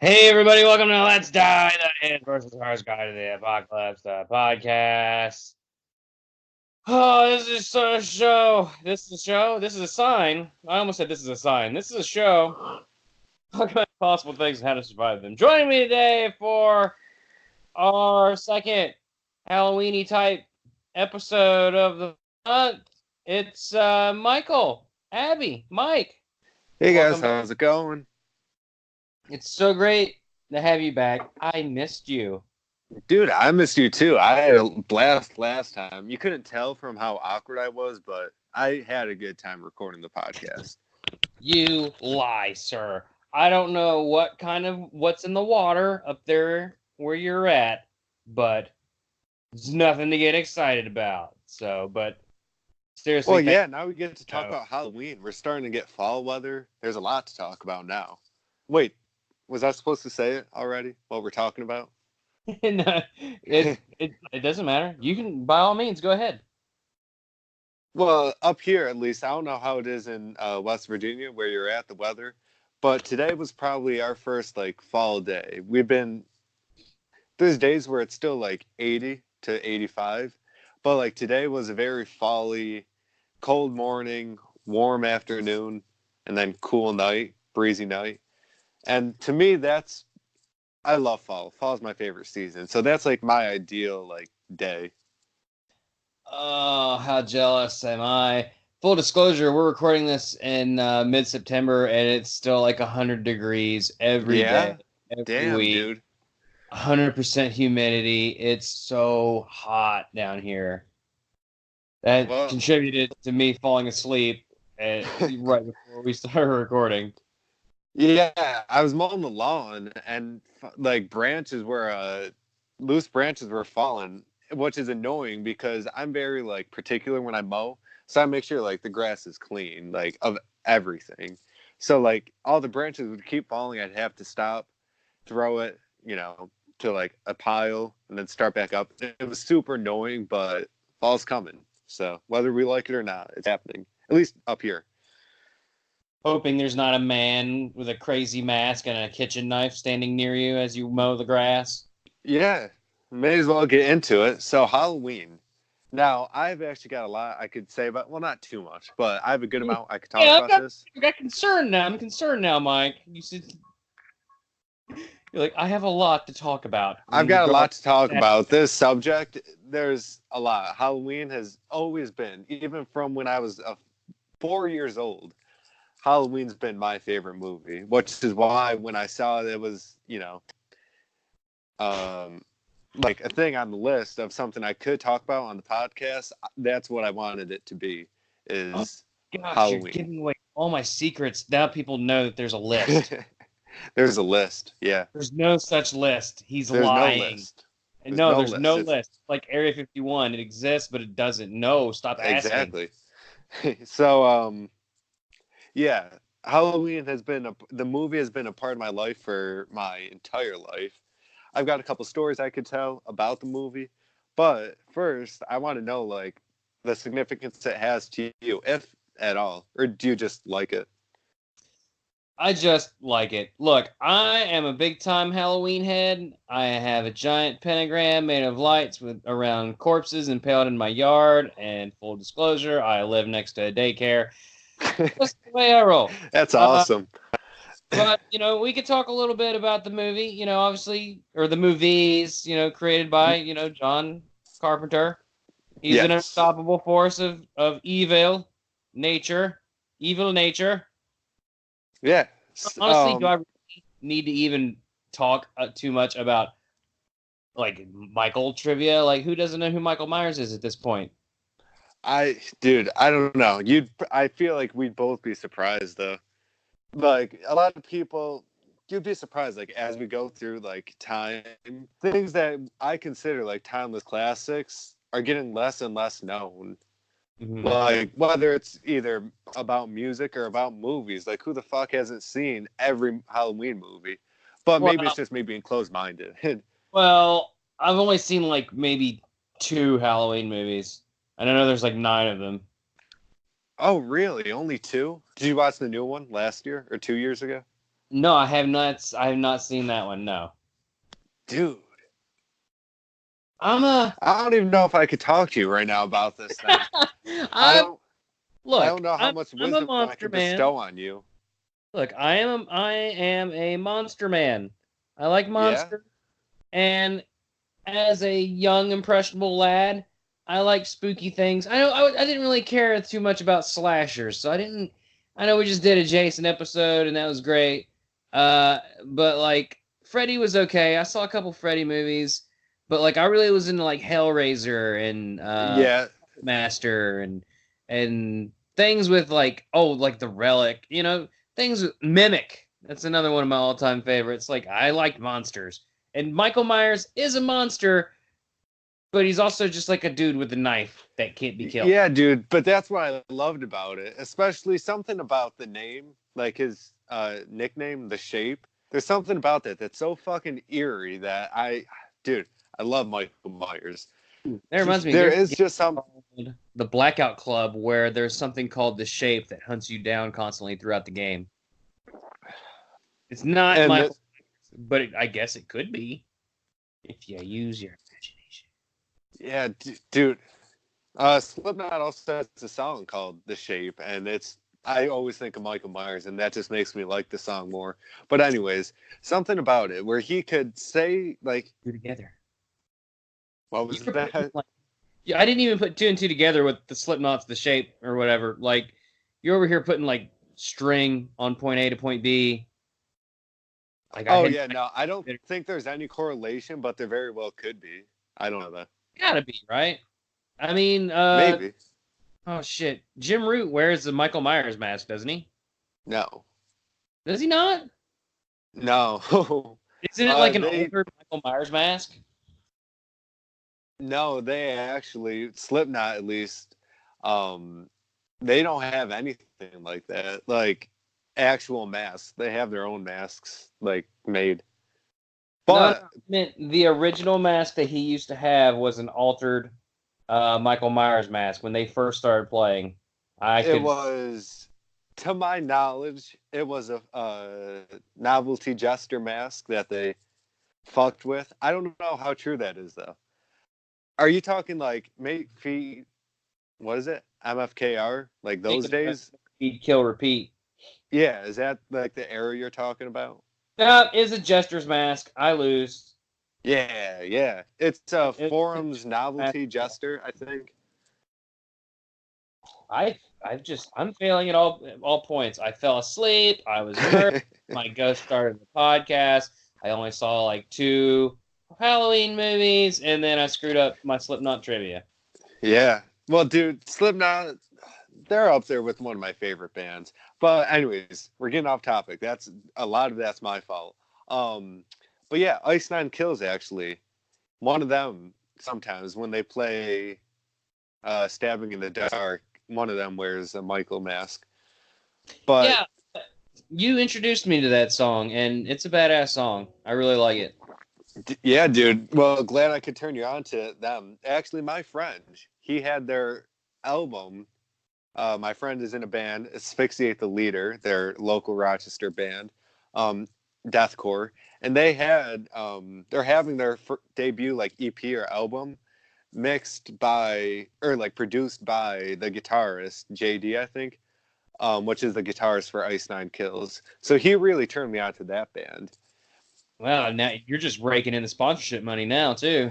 Hey everybody, welcome to Let's Die, the Ant versus Ours Guide to the Apocalypse podcast. Oh, this is a show. This is a show. This is a sign. I almost said this is a sign. This is a show. Talk about possible things and how to survive them. Joining me today for our second Halloweeny type episode of the month, it's Michael Abbey. Mike, Hey guys, welcome. how's it going? It's so great to have you back. I missed you. Dude, I missed you too. I had a blast last time. You couldn't tell from how awkward I was, but I had a good time recording the podcast. You lie, sir. I don't know what's in the water up there where you're at, but it's nothing to get excited about. So, but seriously, Well, yeah, now we get to talk about Halloween. We're starting to get fall weather. There's a lot to talk about now. Wait, was I supposed to say it already? What we're talking about? No, it doesn't matter. You can, by all means, go ahead. Well, up here at least, I don't know how it is in West Virginia where you're at, the weather, but today was probably our first like fall day. There's days where it's still like 80 to 85, but like today was a very fall-y, cold morning, warm afternoon, and then cool night, breezy night. And to me, I love fall. Fall is my favorite season. So that's like my ideal like day. Oh, how jealous am I? Full disclosure, we're recording this in mid-September, and it's still like 100 degrees every day, every Damn, week. dude. 100% humidity. It's so hot down here. That contributed to me falling asleep right before we started recording. Yeah, I was mowing the lawn, and like loose branches were falling, which is annoying because I'm very like particular when I mow, so I make sure like the grass is clean, like of everything. So like all the branches would keep falling, I'd have to stop, throw it, to like a pile, and then start back up. It was super annoying, but fall's coming. So whether we like it or not, it's happening. At least up here. Hoping there's not a man with a crazy mask and a kitchen knife standing near you as you mow the grass. Yeah, may as well get into it. So Halloween. Now, I've actually got a lot I could say about, well, not too much, but I have a good amount I could talk about this. I got concerned now. I'm concerned now, Mike. You're like, I have a lot to talk about. I've got a lot to talk about. This subject, there's a lot. Halloween has always been, even from when I was 4 years old, Halloween's been my favorite movie, which is why when I saw it was, like a thing on the list of something I could talk about on the podcast, that's what I wanted it to be, is Halloween. You're giving away all my secrets. Now people know that there's a list. There's a list, yeah. There's no such list. There's lying. No list. There's no list. Like Area 51, it exists, but it doesn't. No, stop asking. Exactly. So, yeah, Halloween the movie has been a part of my life for my entire life. I've got a couple stories I could tell about the movie, but first I want to know like the significance it has to you, if at all, or do you just like it? I just like it. Look, I am a big-time Halloween head. I have a giant pentagram made of lights around corpses impaled in my yard. And full disclosure, I live next to a daycare. That's the way I roll. That's awesome. But, we could talk a little bit about the movie, obviously, or the movies, created by, John Carpenter. He's an unstoppable force of evil nature. Yeah. Honestly, do I really need to even talk too much about like Michael trivia? Like, who doesn't know who Michael Myers is at this point? I don't know. I feel like we'd both be surprised though. Like a lot of people, you'd be surprised. Like as we go through like time, things that I consider like timeless classics are getting less and less known. Mm-hmm. Like whether it's either about music or about movies, like who the fuck hasn't seen every Halloween movie? But maybe it's just me being closed-minded. Well, I've only seen like maybe 2 Halloween movies, and I know there's like 9 of them. Oh, really? Only 2? Did you watch the new one last year or 2 years ago? No, I have not. I have not seen that one. No, Dude, I'm a I don't even know if I could talk to you right now about this thing. I I'm don't. I don't look. know how much I'm a wisdom I monster could man. bestow on you. Look, I am a monster man. I like Yeah. monster, and as a young impressionable lad, I like spooky things. I didn't really care too much about slashers, so I didn't. I know we just did a Jason episode, and that was great. But like Freddy was okay. I saw a couple Freddy movies, but like I really was into like Hellraiser and Yeah. Master and things with like the Relic, things with Mimic. That's another one of my all-time favorites. Like I like monsters. And Michael Myers is a monster, but he's also just like a dude with a knife that can't be killed. Yeah, dude. But that's what I loved about it, especially something about the name, like his nickname, the shape. There's something about that that's so fucking eerie that dude, I love Michael Myers. That reminds me, There there's a is game just some. called the Blackout Club where there's something called the Shape that hunts you down constantly throughout the game. It's not And Michael, but I guess it could be if you use your imagination. yeah, dude. Slipknot also has a song called "The Shape," and I always think of Michael Myers, and that just makes me like the song more. But anyways, something about it where he could say like, Two together. what You was were putting that? like, yeah, I didn't even put two and two together with the Slipknot's the Shape or whatever. Like you're over here putting like string on point A to point B. Like I Oh had yeah, no, I don't think there's any correlation, but there very well could be. I don't know that. gotta be right. I mean, Maybe. oh shit, Jim Root wears the Michael Myers mask, doesn't he? No. Does he not? No. Isn't it like an They older Michael Myers mask? no, they actually Slipknot at least. Um, they don't have anything like that. Like actual masks. They have their own masks like made. No, But I meant the original mask that he used to have was an altered Michael Myers mask when they first started playing. I it could, was, to my knowledge, it was a novelty jester mask that they fucked with. I don't know how true that is though. Are you talking like make feet? What is it? MFKR? Like think those of it, days? repeat, kill, repeat. Yeah, is that like the era you're talking about? That is a jester's mask. I lose. Yeah, yeah. It's a It's a forums jester's mask. novelty jester, I think. I'm failing at all points. I fell asleep. I was nervous. My ghost started the podcast. I only saw like two Halloween movies, and then I screwed up my Slipknot trivia. Yeah. Well, dude, Slipknot, they're up there with one of my favorite bands. But anyways, we're getting off topic. That's a lot of that's my fault. Um, but yeah, Ice Nine Kills actually. One of them sometimes when they play Stabbing in the Dark, one of them wears a Michael mask. But Yeah, you introduced me to that song, and it's a badass song. I really like it. yeah, dude. Well, glad I could turn you on to them. Actually, my friend, he had their album. My friend is in a band, Asphyxiate the Leader, their local Rochester band, um, deathcore, and they're having their debut like EP or album mixed by or like produced by the guitarist JD, I think, which is the guitarist for Ice Nine Kills. So he really turned me on to that band. Wow, now you're just raking in the sponsorship money now too.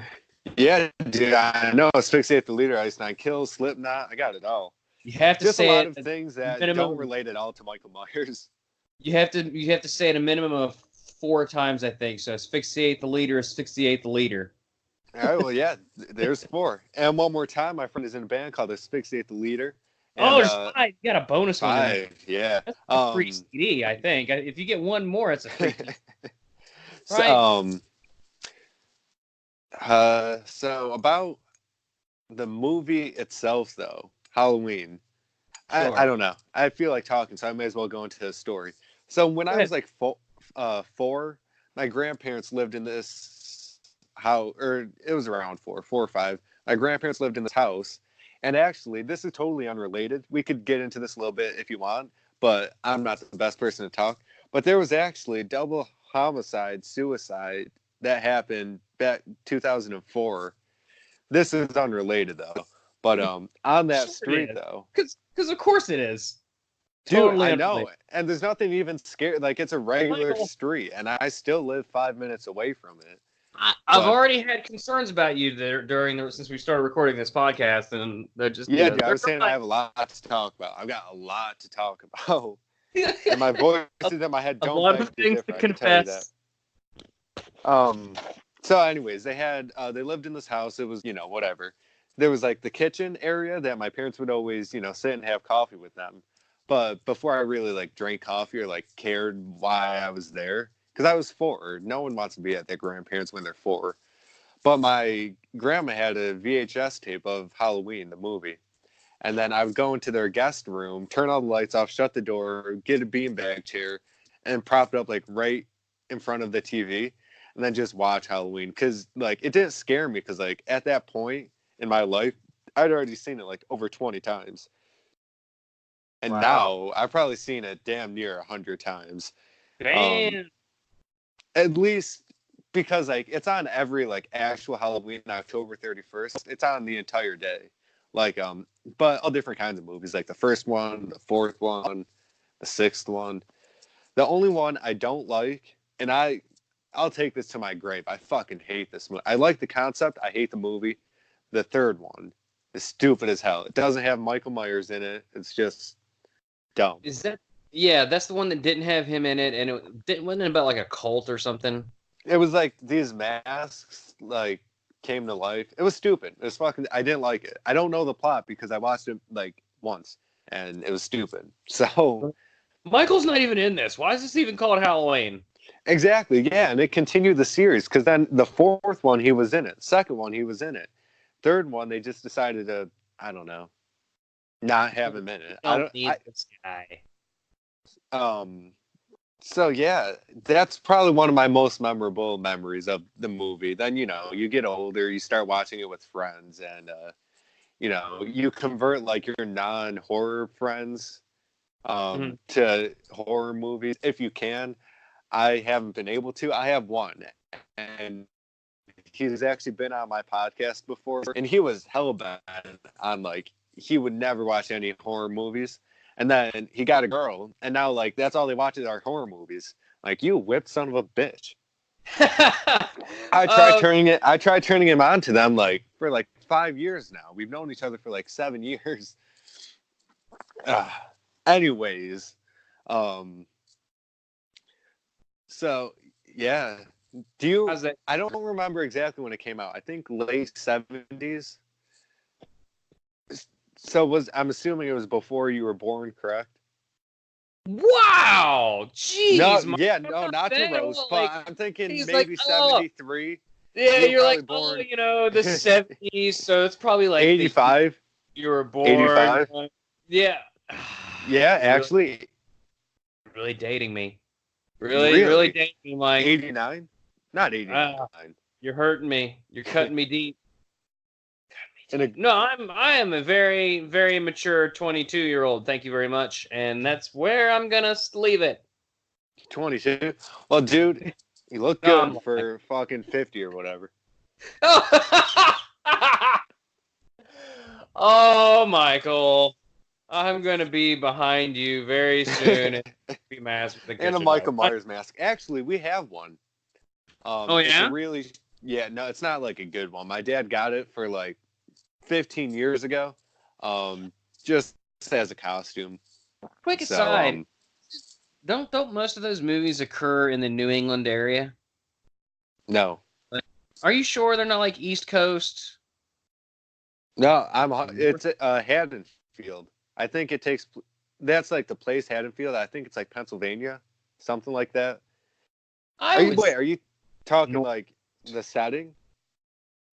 Yeah, dude, I know. Asphyxiate the Leader, Ice Nine Kills, Slipknot, I got it all. You have to Just a say lot it of a things that don't minimum. relate at all to Michael Myers. You have to say it a minimum of 4 times, I think. So asphyxiate the leader, asphyxiate the leader. All right, well, yeah, there's four. And one more time, my friend is in a band called Asphyxiate the Leader. Oh, And there's 5. You got a bonus one in there. five, yeah. That's a free CD, I think. If you get one more, it's a free CD. so, Right? so about the movie itself, though, Halloween. Sure. I don't know. I feel like talking, so I may as well go into the story. So when Go I ahead. was like four, my grandparents lived in this house, or it was around 4 or 5. My grandparents lived in this house, and actually, this is totally unrelated. We could get into this a little bit if you want, but I'm not the best person to talk. But there was actually a double homicide, suicide that happened back 2004. This is unrelated though. But on that Sure street it is. though, Because of course it is. dude, Totally I unrelated. know, and there's nothing even scary. Like it's a regular Michael, street, and I still live 5 minutes away from it. I've But already had concerns about you there since we started recording this podcast, and they're just yeah, dude, I they're was saying I not. have a lot to talk about. I've got a lot to talk about, and my voices in my head A don't lot beg of to things to differ. I can tell you that. confess. So anyways, they lived in this house. It was, whatever. There was like the kitchen area that my parents would always, sit and have coffee with them. But before I really like drank coffee or like cared why I was there, because I was 4. No one wants to be at their grandparents when they're 4. But my grandma had a VHS tape of Halloween, the movie. And then I would go into their guest room, turn all the lights off, shut the door, get a beanbag chair, and prop it up like right in front of the TV, and then just watch Halloween. Because like it didn't scare me, because like at that point in my life, I'd already seen it like over 20 times. And Wow. now I've probably seen it damn near 100 times. Damn. At least because like it's on every like actual Halloween, October 31st. It's on the entire day. Like but all different kinds of movies, like the first one, the fourth one, the sixth one. The only one I don't like, and I'll take this to my grave. I fucking hate this movie. I like the concept. I hate the movie. The third one is stupid as hell. It doesn't have Michael Myers in it. It's just dumb. Is that? Yeah, that's the one that didn't have him in it, and wasn't it about like a cult or something? It was like these masks like came to life. It was stupid. It was fucking. I didn't like it. I don't know the plot because I watched it like once, and it was stupid. So Michael's not even in this. Why is this even called Halloween? exactly, yeah, and it continued the series because then the fourth one he was in it. Second one he was in it. Third one they just decided to, I don't know, not have him in it. Don't need this guy. So yeah, that's probably one of my most memorable memories of the movie. Then you get older, you start watching it with friends, and you convert like your non-horror friends to horror movies if you can. I haven't been able to. I have one, and he's actually been on my podcast before, and he was hellbent on like he would never watch any horror movies. And then he got a girl, and now like that's all they watch is our horror movies. Like, you whipped son of a bitch. I tried turning him on to them like for like 5 years now. We've known each other for like 7 years. Anyways, so yeah. I don't remember exactly when it came out. I think late 70s. So I'm assuming it was before you were born, correct? Wow! Jeez! Not to roast, but I'm thinking maybe like, 73. Yeah, you're like, born... the 70s, so it's probably like 85. You were born. 85. Yeah. Yeah, actually. Really dating me. Really dating me, Mike. 89? Not 89. You're hurting me. You're cutting me deep. No, I am a very, very mature 22-year-old. Thank you very much. And that's where I'm going to leave it. 22? Well, dude, you look good for fucking 50 or whatever. Oh, Michael. I'm going to be behind you very soon and be masked with and a Michael Myers mask. Actually, we have one. Oh, yeah? No, it's not like a good one. My dad got it for like 15 years ago, just as a costume. Quick aside, don't most of those movies occur in the New England area? No. Are you sure they're not like East Coast? No, it's Haddonfield. I think it takes. That's like the place Haddonfield. I think it's like Pennsylvania, something like that. Are you talking like the setting?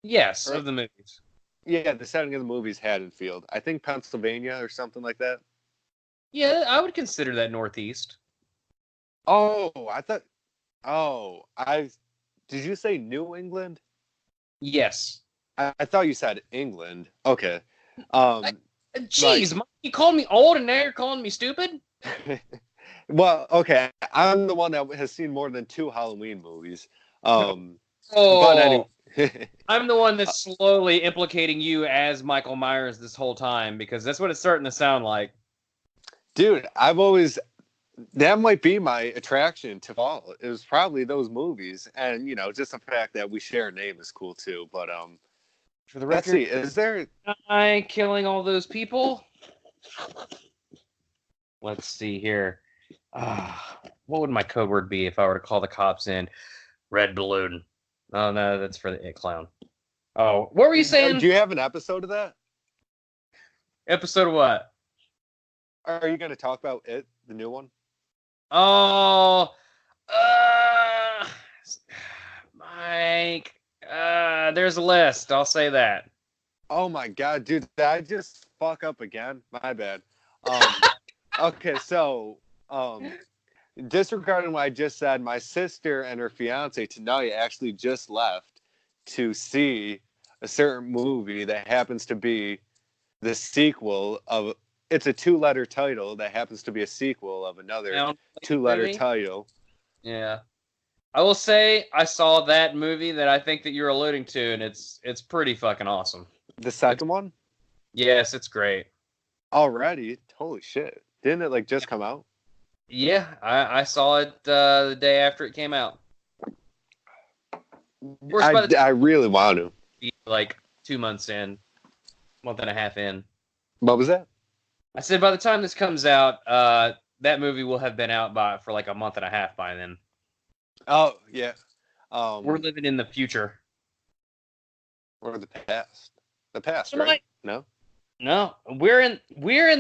Yes, of the movies. Yeah, the setting of the movie is Haddonfield. I think Pennsylvania or something like that. Yeah, I would consider that Northeast. Oh, did you say New England? Yes. I thought you said England. Okay. Jeez, Mike, you called me old and now you're calling me stupid? Well, okay, I'm the one that has seen more than 2 Halloween movies. But Oh, anyway, I'm the one that's slowly implicating you as Michael Myers this whole time because that's what it's starting to sound like. dude, that might be my attraction to fall. It was probably those movies, and just the fact that we share a name is cool too. But For the let's record, see, is there? I killing all those people? Let's see here. What would my code word be if I were to call the cops in? Red balloon. Oh no, that's for the It Clown. Oh, what were you saying? Do you have an episode of that? Episode of what? Are you going to talk about it, the new one? Oh, Mike. There's a list. I'll say that. Oh my god, dude, did I just fuck up again? My bad. Okay, so disregarding what I just said, my sister and her fiance tonight actually just left to see a certain movie that happens to be the sequel of. It's a 2-letter title that happens to be a sequel of another 2-letter title. Yeah. I will say I saw that movie that I think that you're alluding to, and it's pretty fucking awesome. The second one? Yes, it's great. Already? Holy shit. Didn't it like just come out? Yeah, I saw it the day after it came out. I really want to. Like 2 months in, month and a half in. What was that? I said by the time this comes out, that movie will have been out for like a month and a half by then. Oh yeah. We're living in the future. Or the past. The past, right? No? No. We're in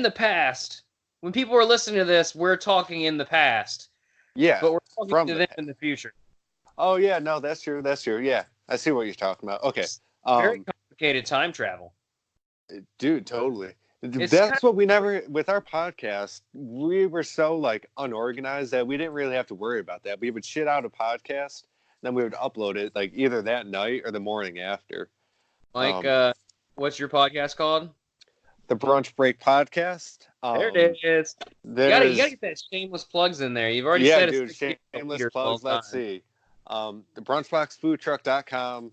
the past. When people are listening to this, we're talking in the past. Yeah. But we're talking to them in the future. Oh yeah, no, that's true. That's true. Yeah. I see what you're talking about. Okay. Very complicated time travel. Dude, totally. That's what we never, with our podcast, we were so like unorganized that we didn't really have to worry about that. We would shit out a podcast, then we would upload it like either that night or the morning after. Mike, what's your podcast called? The Brunch Break Podcast. There it is. You gotta get that shameless plugs in there. You've already said it's shameless plugs. Let's see. The brunchboxfoodtruck.com,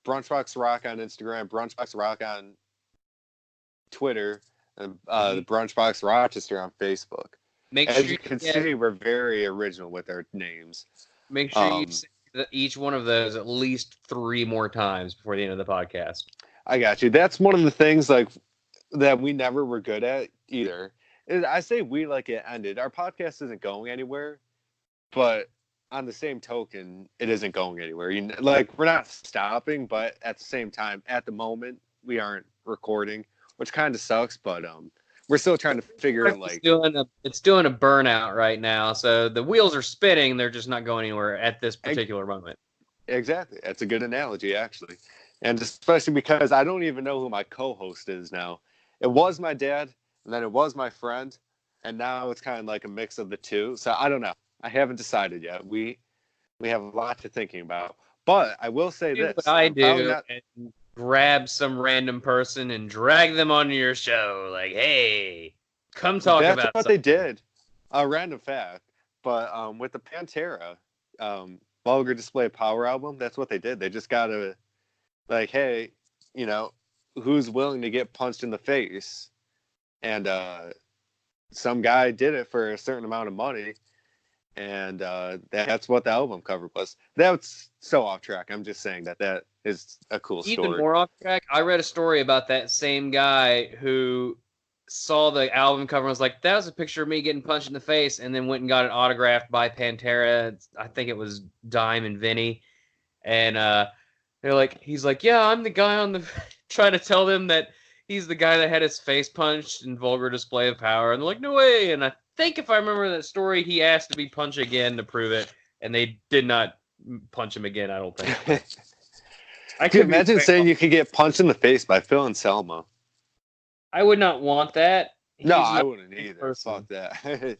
Brunchbox Rock on Instagram, Brunchbox Rock on Twitter, and the Brunchbox Rochester on Facebook. As you can see, we're very original with our names. Make sure you say each one of those at least 3 more times before the end of the podcast. I got you. That's one of the things like that we never were good at either. I say we like it ended. Our podcast isn't going anywhere, but on the same token, it isn't going anywhere. Like we're not stopping, but at the same time, at the moment, we aren't recording, which kind of sucks. But we're still trying to figure out like it's doing a burnout right now. So the wheels are spinning; they're just not going anywhere at this particular moment. Exactly, that's a good analogy, actually, and especially because I don't even know who my co-host is now. It was my dad, and then it was my friend, and now it's kind of like a mix of the two. So I don't know. I haven't decided yet. We have a lot to thinking about. But I will say this. What I do and grab some random person and drag them onto your show. Like, hey, come talk about That's what they did. A random fact. But with the Pantera Vulgar Display of Power album, that's what they did. They just got to, like, hey, who's willing to get punched in the face? And some guy did it for a certain amount of money. And that's what the album cover was. That's so off track. I'm just saying that is a cool story. Even more off track, I read a story about that same guy who saw the album cover and was like, that was a picture of me getting punched in the face, and then went and got it autographed by Pantera. I think it was Dime and Vinny. And he's like, yeah, I'm the guy on the trying to tell them that he's the guy that had his face punched in Vulgar Display of Power. And they're like, no way. And I think if I remember that story, he asked to be punched again to prove it, and they did not punch him again, I don't think. I could imagine saying you could get punched in the face by Phil Anselmo. I would not want that. No, I wouldn't either. Fuck that.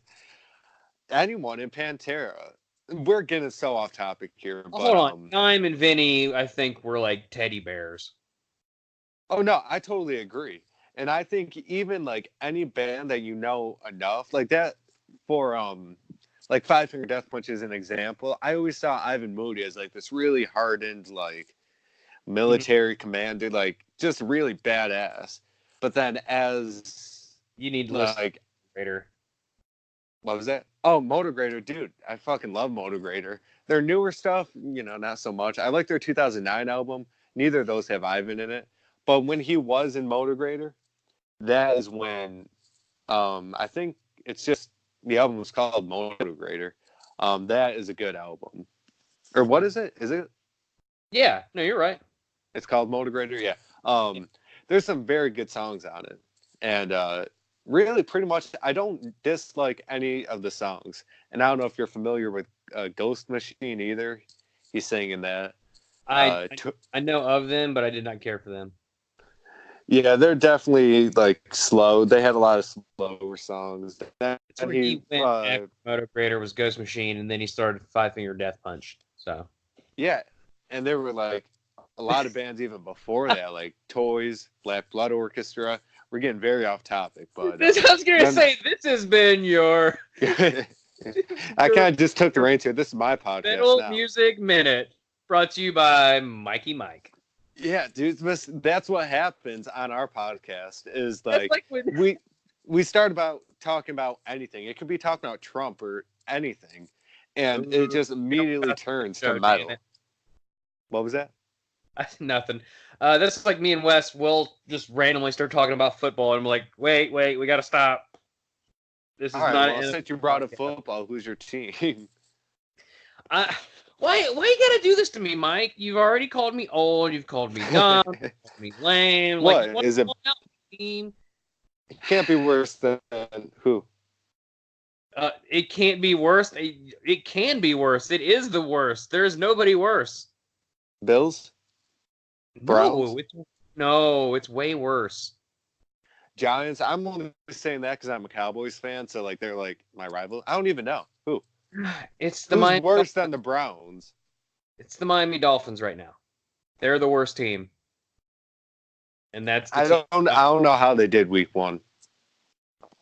Anyone in Pantera. We're getting so off topic here. But, hold on. Dime and Vinny, I think, were like teddy bears. Oh, no, I totally agree. And I think even like any band that you know enough, like that for like Five Finger Death Punch is an example. I always saw Ivan Moody as like this really hardened, like military commander, like just really badass. But then as You need to listen like later. what was that? Oh, Motograder, dude. I fucking love Motograder. Their newer stuff, not so much. I like their 2009 album. Neither of those have Ivan in it. But when he was in Motograder, that is when I think it's just the album was called Motograder. That is a good album. Or what is it? Is it? Yeah, no, you're right. It's called Motograder. Yeah. There's some very good songs on it, and really, pretty much, I don't dislike any of the songs. And I don't know if you're familiar with Ghost Machine either. He's singing that. I know of them, but I did not care for them. Yeah, they're definitely like slow. They had a lot of slower songs. That's where he went after Motograder was Ghost Machine, and then he started Five Finger Death Punch. So yeah, and there were like a lot of bands even before that, like Toys, Black Blood Orchestra. We're getting very off topic, but I was gonna say this has been your. I kind of just took the reins here. This is my podcast Metal now. Music Minute, brought to you by Mikey Mike. Yeah, dude, that's what happens on our podcast. Is like we start about talking about anything. It could be talking about Trump or anything, and it just immediately turns to metal. What was that? Nothing. That's like me and Wes. We'll just randomly start talking about football, and I'm like, wait, we got to stop. This is all right, not. Well, since you brought up football, who's your team? Why you gotta do this to me, Mike? You've already called me old. You've called me dumb. You've called me lame. What like, is it? Team? It can't be worse than who? It can't be worse. It can be worse. It is the worst. There's nobody worse. Bills? Browns? No, it's way worse. Giants? I'm only saying that because I'm a Cowboys fan, so like they're like my rival. I don't even know who. It's the Who's Miami worse than the Browns? It's the Miami Dolphins right now. They're the worst team, and that's. I don't know how they did week 1.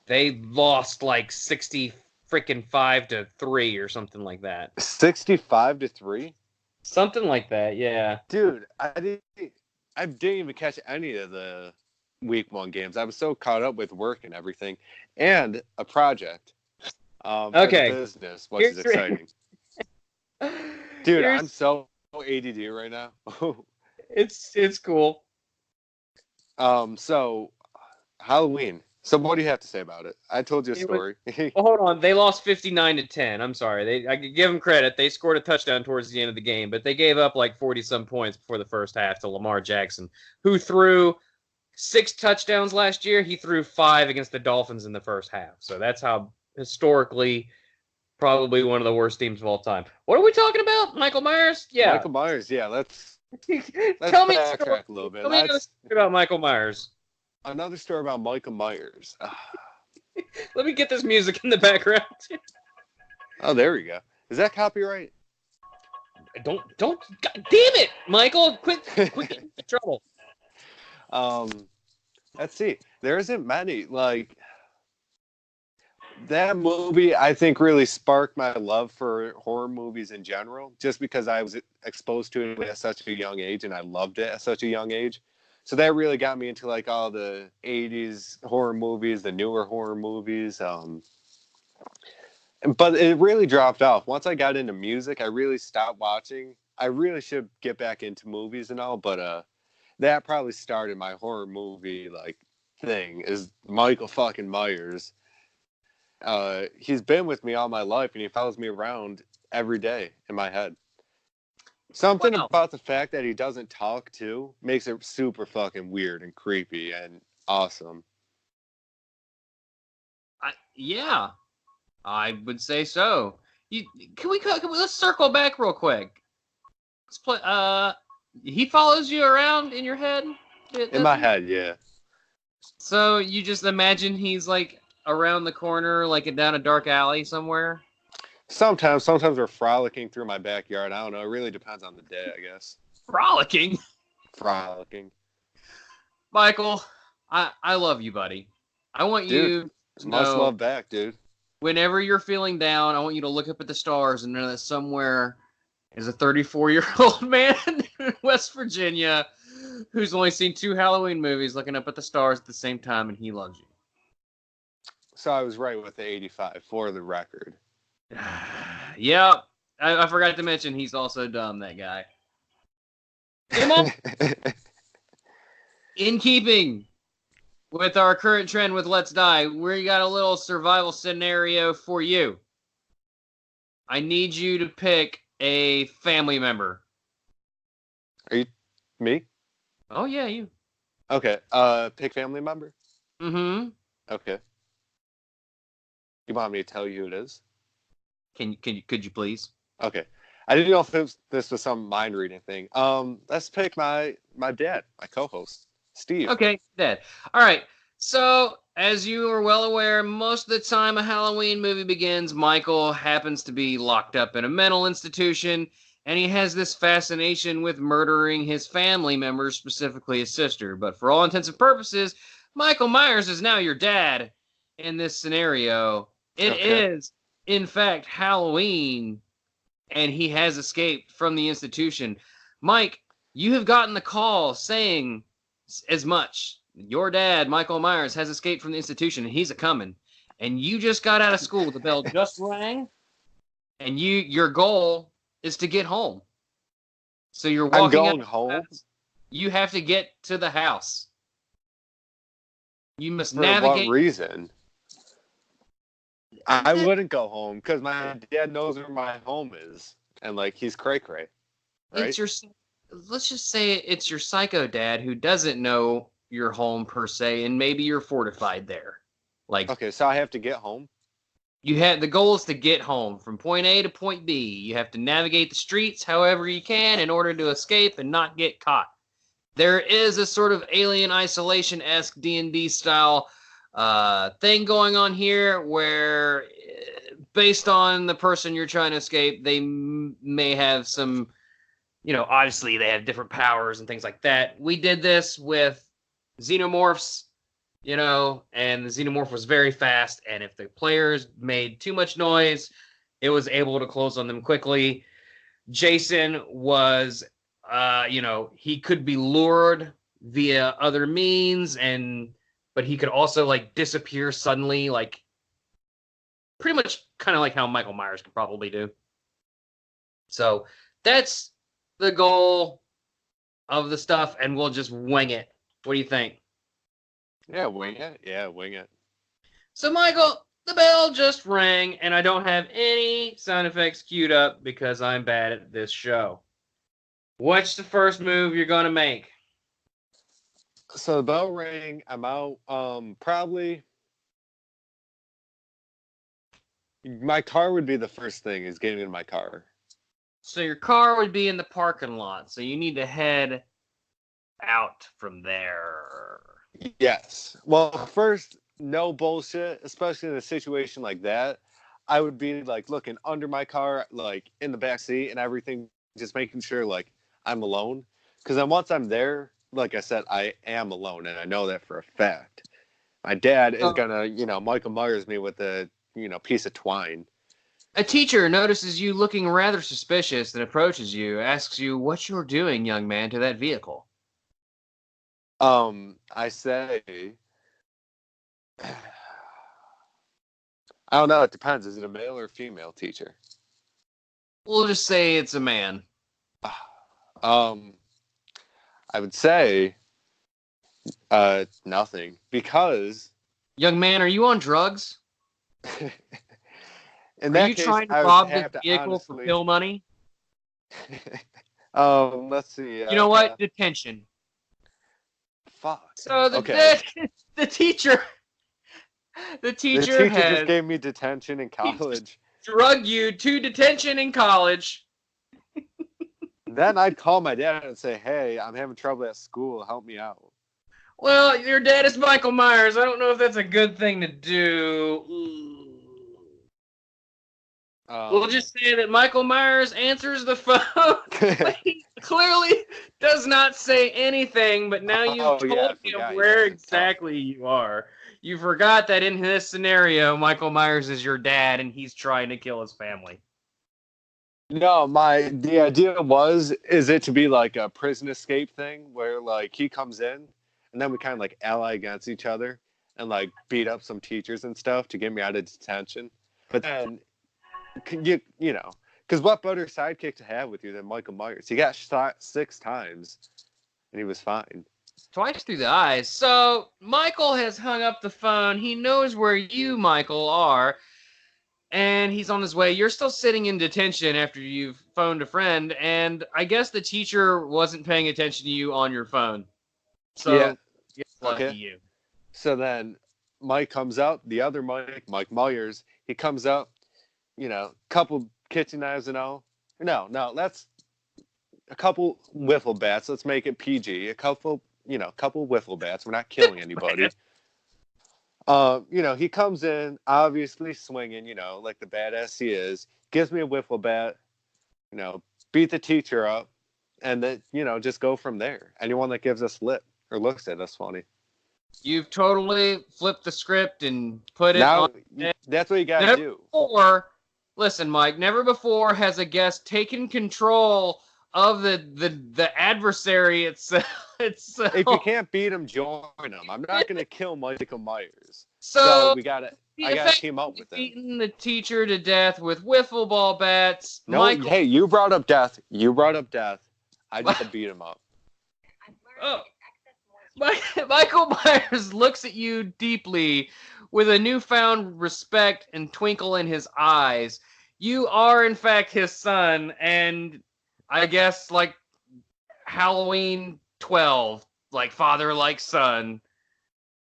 They lost like 65-3 or something like that. 65-3. Something like that, yeah. Dude, I didn't even catch any of the week 1 games. I was so caught up with work and everything, and a project. Okay. Business, which is exciting. Dude, I'm so ADD right now. It's cool. So Halloween. So what do you have to say about it? I told you a story. Hold on. They lost 59-10. I'm sorry. I could give them credit. They scored a touchdown towards the end of the game, but they gave up like 40-some points before the first half to Lamar Jackson, who threw 6 touchdowns last year. He threw 5 against the Dolphins in the first half. So that's how historically probably one of the worst teams of all time. What are we talking about? Michael Myers? Yeah. Michael Myers, yeah. Let's tell me backtrack a little bit. Tell me another story about Michael Myers. Another story about Michael Myers. Let me get this music in the background. Oh, there we go. Is that copyright? Don't God damn it, Michael. Quit getting in trouble. Let's see. There isn't many. Like, that movie, I think, really sparked my love for horror movies in general, just because I was exposed to it at such a young age, and I loved it at such a young age. So that really got me into like all the 80s horror movies, the newer horror movies. But it really dropped off. Once I got into music, I really stopped watching. I really should get back into movies and all, but that probably started my horror movie like thing, is Michael fucking Myers. He's been with me all my life, and he follows me around every day in my head. Something about the fact that he doesn't talk too makes it super fucking weird and creepy and awesome. Yeah, I would say so. Can we let's circle back real quick. Let's play. He follows you around in your head. In my head, yeah. So you just imagine he's like around the corner, like down a dark alley somewhere. Sometimes we're frolicking through my backyard. I don't know. It really depends on the day, I guess. Frolicking. Michael, I love you, buddy. I want you to much know, love back, dude. whenever you're feeling down, I want you to look up at the stars and know that somewhere is a 34-year-old man in West Virginia who's only seen 2 Halloween movies looking up at the stars at the same time, and he loves you. So I was right with the 85 for the record. Yep. I forgot to mention he's also dumb, that guy. In keeping with our current trend with Let's Die, we got a little survival scenario for you. I need you to pick a family member. Are you me? Oh yeah, you. Okay. Pick family member? Mm-hmm. Okay. You want me to tell you who it is? Could you please? Okay. I didn't know if this was some mind reading thing. Let's pick my dad, my co-host, Steve. Okay, Dad. All right. So, as you are well aware, most of the time a Halloween movie begins, Michael happens to be locked up in a mental institution, and he has this fascination with murdering his family members, specifically his sister. But for all intents and purposes, Michael Myers is now your dad in this scenario. It is, in fact, Halloween, and he has escaped from the institution. Mike, you have gotten the call saying as much. Your dad, Michael Myers, has escaped from the institution, and he's a-coming. And you just got out of school. The bell just rang, and your goal is to get home. So you're walking I'm going home. You have to get to the house. You must For navigate. what reason? I wouldn't go home because my dad knows where my home is, and like he's cray-cray. Right? It's your. Let's just say it's your psycho dad who doesn't know your home per se, and maybe you're fortified there. Like, okay, so I have to get home. The goal is to get home from point A to point B. You have to navigate the streets however you can in order to escape and not get caught. There is a sort of Alien Isolation-esque D&D style thing going on here where, based on the person you're trying to escape, they may have some, obviously they have different powers and things like that. We did this with xenomorphs, and the xenomorph was very fast, and if the players made too much noise, it was able to close on them quickly. Jason was, he could be lured via other means, but he could also disappear suddenly, pretty much kind of like how Michael Myers could probably do. So that's the goal of the stuff, and we'll just wing it. What do you think? Yeah, wing it. Yeah, wing it. So, Michael, the bell just rang, and I don't have any sound effects queued up because I'm bad at this show. What's the first move you're going to make? So the bell rang. I'm out. Probably my car would be the first thing, is getting in my car. So your car would be in the parking lot, so you need to head out from there. Yes. Well, first, no bullshit, especially in a situation like that. I would be looking under my car, in the back seat and everything, just making sure I'm alone. Because then once I'm there, like I said, I am alone, and I know that for a fact. My dad is gonna, Michael Myers me with a, piece of twine. A teacher notices you looking rather suspicious and approaches you, asks you what you're doing, young man, to that vehicle. I say, I don't know. It depends. Is it a male or female teacher? We'll just say it's a man. I would say, nothing, because. Young man, are you on drugs? Are you trying to rob this vehicle for pill money? Let's see. You know what? Detention. Fuck. So the teacher just gave me detention in college. Drug you to detention in college. Then I'd call my dad and say, "Hey, I'm having trouble at school. Help me out." Well, your dad is Michael Myers. I don't know if that's a good thing to do. We'll just say that Michael Myers answers the phone. He clearly does not say anything, but now you've told him where exactly you are. You forgot that in this scenario, Michael Myers is your dad, and he's trying to kill his family. No, the idea is it to be like a prison escape thing where like he comes in and then we kind of like ally against each other and like beat up some teachers and stuff to get me out of detention. But then you know, because what better sidekick to have with you than Michael Myers? He got shot 6 times and he was fine. Twice through the eyes. So Michael has hung up the phone. He knows where you, Michael, are. And he's on his way. You're still sitting in detention after you've phoned a friend, and I guess the teacher wasn't paying attention to you on your phone. So, yeah. Lucky you. So then Mike comes out, the other Mike Myers, he comes out, couple kitchen knives and all. No, that's a couple wiffle bats. Let's make it PG. A couple wiffle bats. We're not killing anybody. He comes in, obviously swinging, like the badass he is, gives me a wiffle bat, beat the teacher up, and then, just go from there. Anyone that gives us lip or looks at us funny. You've totally flipped the script and put it now, on. That's what you got to do. Listen, Mike, never before has a guest taken control of the adversary itself. If you can't beat him, join him. I'm not going to kill Michael Myers. So I gotta team up with him. Beating the teacher to death with wiffle ball bats. No, hey, you brought up death. I just beat him up. Oh. Michael Myers looks at you deeply with a newfound respect and twinkle in his eyes. You are, in fact, his son, and I guess, like, Halloween 12, like father, like son.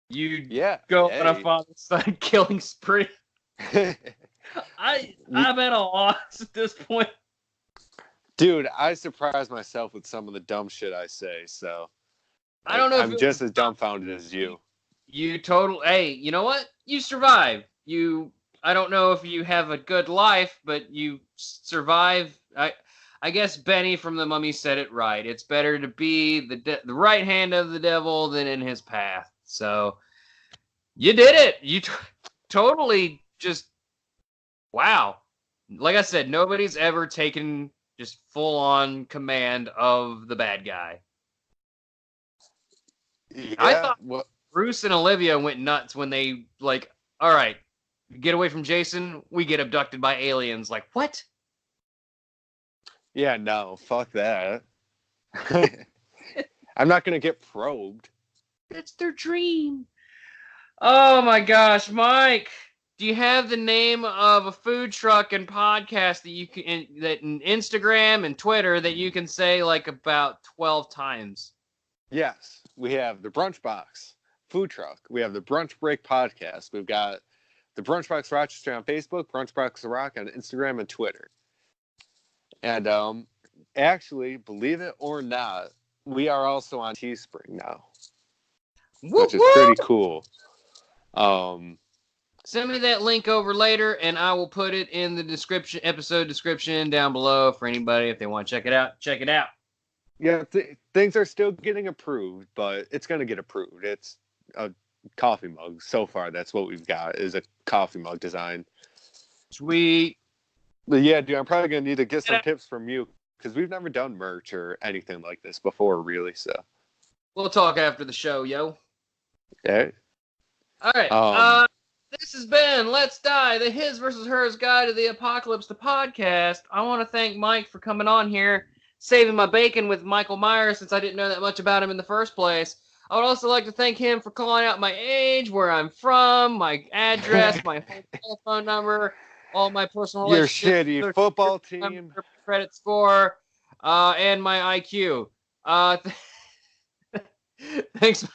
You go on a father-son killing spree. I'm at a loss at this point. Dude, I surprise myself with some of the dumb shit I say, so I don't know. I'm just as dumbfounded as you. Hey, you know what? You survive. I don't know if you have a good life, but you survive. I guess Benny from The Mummy said it right. It's better to be the right hand of the devil than in his path. So you did it. You totally just, wow. Like I said, nobody's ever taken just full on command of the bad guy. Yeah, I thought Bruce and Olivia went nuts when they like, all right, get away from Jason. We get abducted by aliens. Like, what? Yeah, no, fuck that. I'm not going to get probed. It's their dream. Oh my gosh, Mike. Do you have the name of a food truck and podcast that you can, that in Instagram and Twitter that you can say like about 12 times? Yes, we have the Brunch Box food truck. We have the Brunch Break podcast. We've got the Brunch Box Rochester on Facebook, Brunch Box The Rock on Instagram and Twitter. And actually, believe it or not, we are also on Teespring now, which is pretty cool. Send me that link over later, and I will put it in the episode description down below for anybody if they want to check it out. Check it out. Yeah, things are still getting approved, but it's going to get approved. It's a coffee mug. So far, that's what we've got is a coffee mug design. Sweet. But yeah, dude, I'm probably going to need to get some tips from you because we've never done merch or anything like this before, really. So we'll talk after the show, yo. Yeah. All right. This has been Let's Die, the His versus Hers Guide to the Apocalypse, the podcast. I want to thank Mike for coming on here, saving my bacon with Michael Myers since I didn't know that much about him in the first place. I would also like to thank him for calling out my age, where I'm from, my address, my telephone number, all my personal your shitty football team, credit score, and my IQ. Thanks.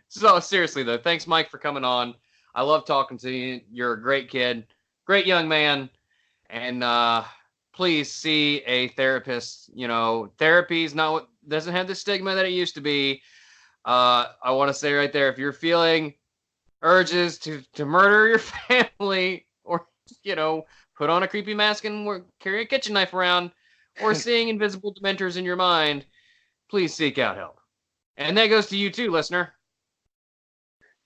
So seriously though, thanks Mike for coming on. I love talking to you. You're a great kid, great young man, and please see a therapist. Therapy doesn't have the stigma that it used to be. I want to say right there, if you're feeling urges to murder your family, or put on a creepy mask and carry a kitchen knife around, or seeing invisible dementors in your mind, please seek out help. And that goes to you too, listener.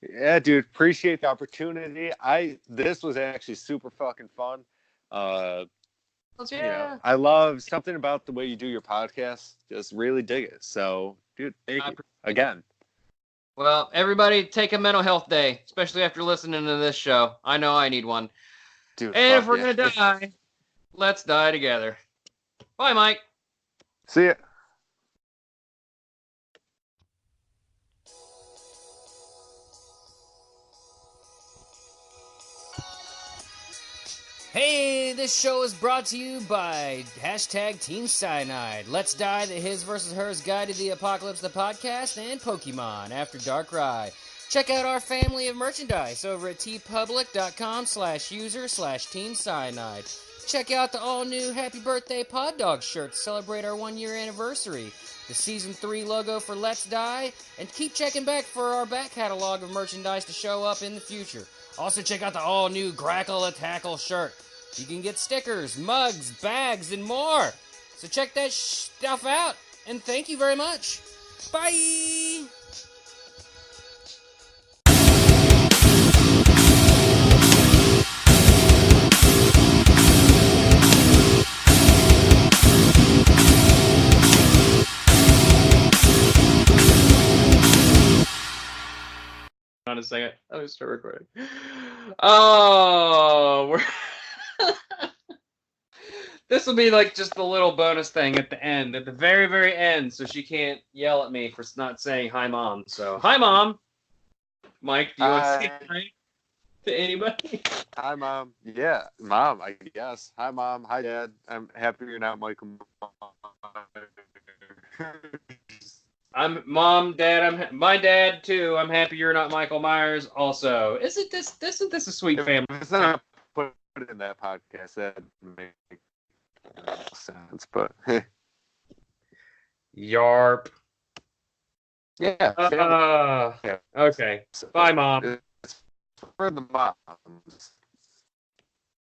Yeah, dude, appreciate the opportunity. This was actually super fucking fun. Uh, Yeah. I love something about the way you do your podcast. Just really dig it. So, dude, thank you again. Well, everybody take a mental health day, especially after listening to this show. I know I need one. Dude, And if we're yeah. going to die, let's die together. Bye, Mike. See ya. Hey, this show is brought to you by #Team Cyanide, Let's Die, the His vs. Hers Guide to the Apocalypse, the podcast, and Pokemon After Darkrai. Check out our family of merchandise over at tpublic.com/user/Team Cyanide. Check out the all-new Happy Birthday Pod Dog shirt to celebrate our 1-year anniversary, the Season 3 logo for Let's Die, and keep checking back for our back catalog of merchandise to show up in the future. Also, check out the all-new Grackle a Tackle shirt. You can get stickers, mugs, bags, and more. So check that stuff out, and thank you very much. Bye! On a second. Let me start recording. Oh, we're this will be like just a little bonus thing at the end, at the very, very end, so she can't yell at me for not saying hi, Mom. So, hi, Mom. Mike, do you want to say hi to anybody? Hi, Mom. Yeah, Mom, I guess. Hi, Mom. Hi, Dad. I'm happy you're not Michael. I'm Mom, Dad. My dad too. I'm happy you're not Michael Myers. Also, isn't this a sweet family? If it's not put in that podcast, that make sense. But Yarp. yeah. Okay. Bye, Mom. It's for the moms.